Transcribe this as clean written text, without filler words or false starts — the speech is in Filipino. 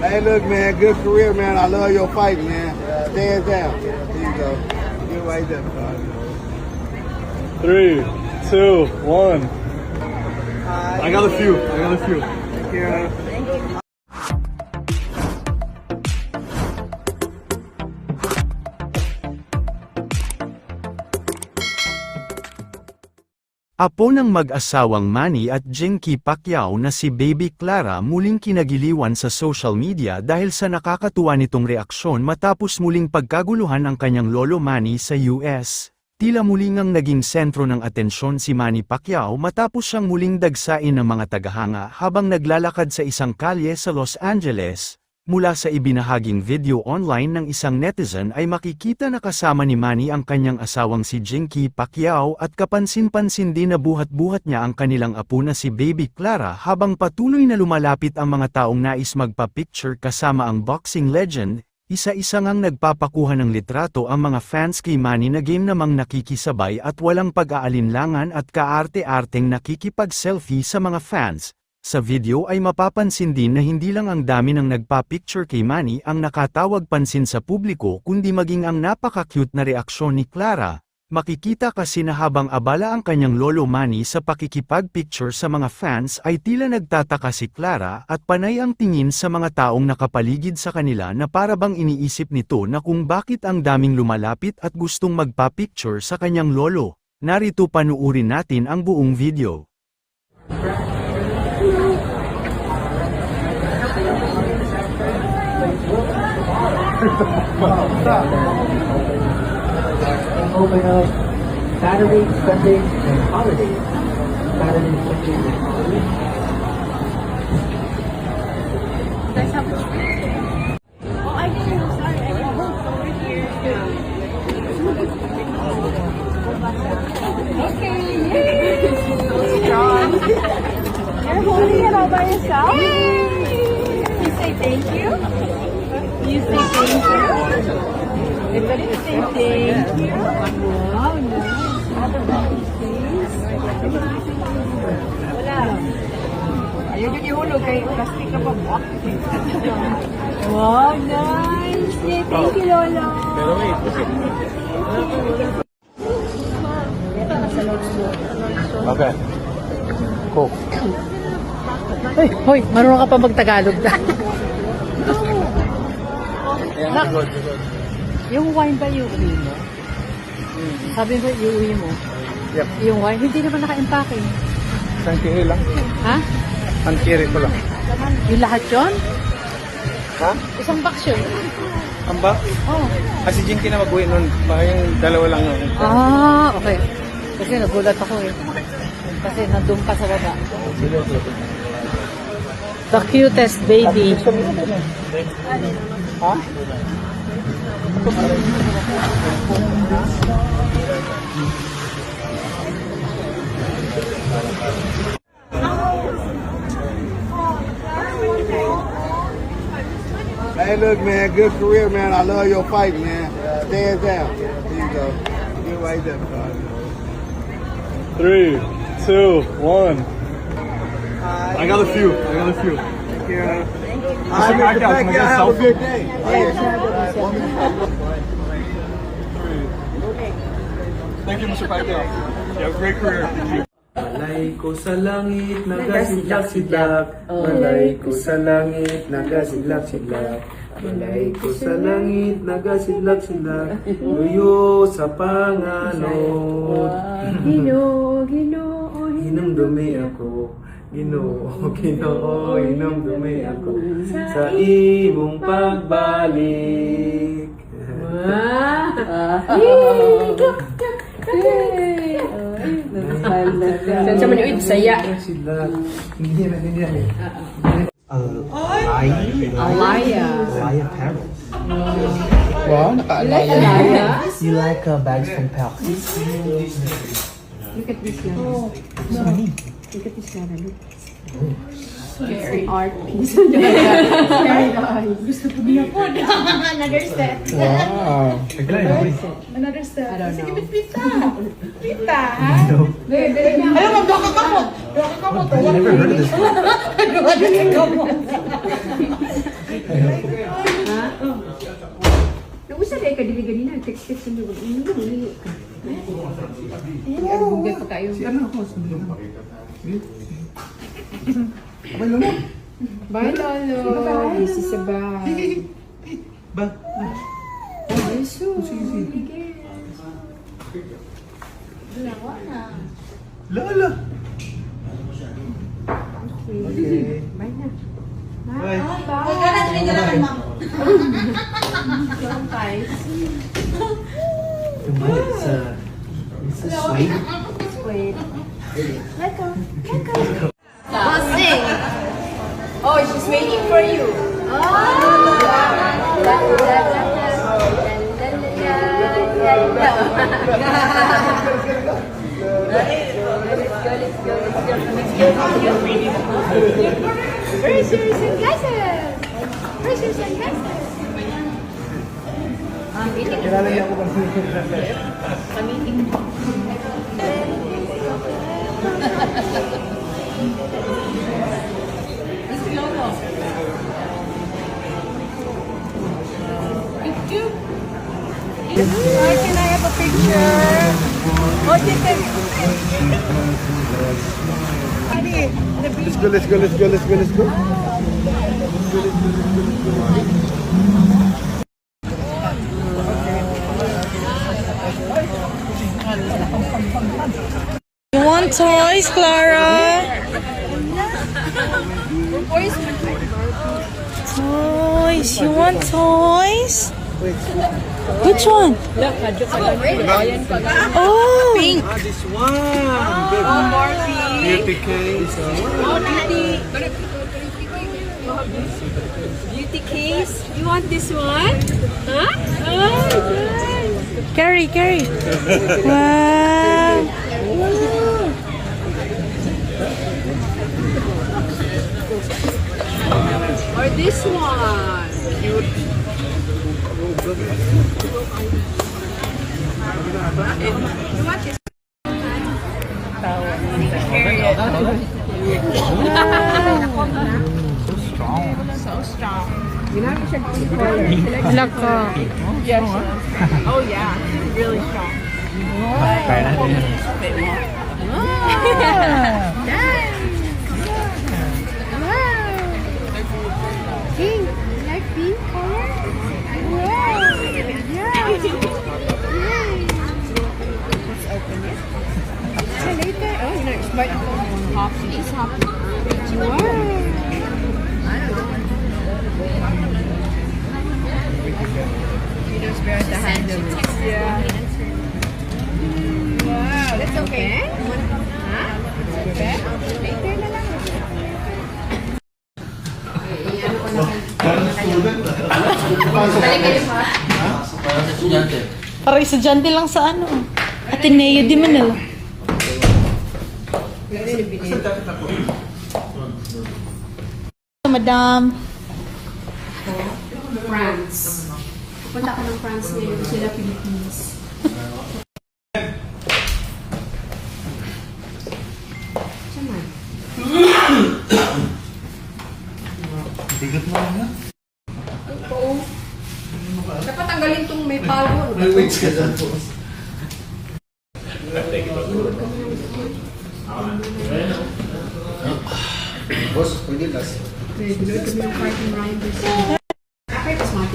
Hey, look, man, good career, man. I love your fight, man. Stand down. There you go. Get right there, bud. 3, 2, 1. I got a few. Take care. Apo ng mag-asawang Manny at Jinky Pacquiao na si Baby Clara muling kinagiliwan sa social media dahil sa nakakatuwa nitong reaksyon matapos muling pagkaguluhan ang kanyang lolo Manny sa US. Tila muling ang naging sentro ng atensyon si Manny Pacquiao matapos siyang muling dagsain ng mga tagahanga habang naglalakad sa isang kalye sa Los Angeles. Mula sa ibinahaging video online ng isang netizen ay makikita na kasama ni Manny ang kanyang asawang si Jinky Pacquiao at kapansin-pansin din na buhat-buhat niya ang kanilang apo na si Baby Clara habang patuloy na lumalapit ang mga taong nais magpa-picture kasama ang boxing legend. Isa-isa ngang nagpapakuha ng litrato ang mga fans kay Manny na game namang nakikisabay at walang pag-aalinlangan at kaarte-arteng nakikipag-selfie sa mga fans. Sa video ay mapapansin din na hindi lang ang dami ng nagpa-picture kay Manny ang nakatawag pansin sa publiko kundi maging ang napaka-cute na reaksyon ni Clara. Makikita kasi na habang abala ang kanyang lolo Manny sa pakikipag-picture sa mga fans ay tila nagtataka si Clara at panay ang tingin sa mga taong nakapaligid sa kanila na para bang iniisip nito na kung bakit ang daming lumalapit at gustong magpa-picture sa kanyang lolo. Narito panuurin natin ang buong video. Open up Saturday, Sunday, and holiday. Saturday, Sunday, and holiday. Oh, I didn't. Sorry, I got over here. Okay, yay! So strong. You're holding it all by yourself? Yay! You say thank you? You say thank you? Everybody say thank you. Wow, nice. Wala. Ayaw yung ihulog kay plastic ka pa buwak. Wow, nice. Yay, thank you, Lolo. Pero wait. Okay. Cool. Hoy, marunong ka pa mag-Tagalog na. Yung wine ba yung uwi mo? Sabi mo yung uwi mo? Yep. Yung wine, hindi naman naka-impake. Isang kiri lang. Ha? Ang kiri ko lang. Yung lahat yun? Ha? Isang box yun. Ang ba? Oh. Kasi Jinky na mag-uwi nun. Baka yung dalawa lang yun. Ah, okay. Kasi nagulat ako eh. Kasi nandun pa sa baba. The cutest baby. Ha? Hey, look, man, good career, man. I love your fight, man. Stand down. There you go. Get right there, bud. 3, 2, 1. I got a few. Take care. Mr. Pacquiao, can I get a Have a selfie? good day. Thank you, Mr. Pacquiao. You have a great career. Thank you. Malay ko sa langit, nagasidlak-sidlak. Malay ko sa langit, nagasidlak-sidlak. Malay ko sa langit, nagasidlak-sidlak. Tuyo sa panganod. Ginoo. Hinumdumi ako. Ginoo, Ginoo, hinumdumi ako. Sa imong pagbalik. Saan mo yung saya? Sidlak. Hindi na. Alaya. Alaya Peril. Wow, Alaya? You like bags from Pels? Look at this one. Look at this one. Look. Scary art piece. Scary guys. Gusto ko niya po. Another set. Wow. Another set. I don't know. Pita, ha? Alam mo, baka ka mo. I never heard of this one. Ha? Oh. Nausa dahil ka dili-ganina. Text-text sa mga. Hindi ka. Ay, pa kayo. Si ano ako? Bye, Lolo. Bye, si Sabay. Ba? Ay, so. Lola! Okay. Bye na. Bye. It's a sweet. Wait. Let go. Sing. Oh, she's waiting for you. Where's your sunglasses? Where's your sunglasses? Kilala niya ako bang Can I have a picture? What did they... Let's go. You want toys, Clara? Toys. You want toys? Which one? Oh, pink. this one! Beauty case. Beauty case. You want this one? Huh? Oh, nice. Carry. Wow. Or this one. You want this? Laka. Yes. Oh yeah, really strong. Pink. You like pink color? Wow. Yeah. Let's open it. So later. Oh, you know, it's quite hoppy. It's hoppy. Wow. You just bear the handle. Yeah. Wow, that's okay. Huh? Okay. Later na lang. Para estudyante lang sa ano. Ateneo di Manila. Madam. France. Punta ko ng France ngayon, sila Philippines. Saman. Bigat mo lang yan. Oo. Dapat tanggalin tong may palo. May weights ka dyan po. Boss, pwede last. Pwede kami ng parking riders. After this month.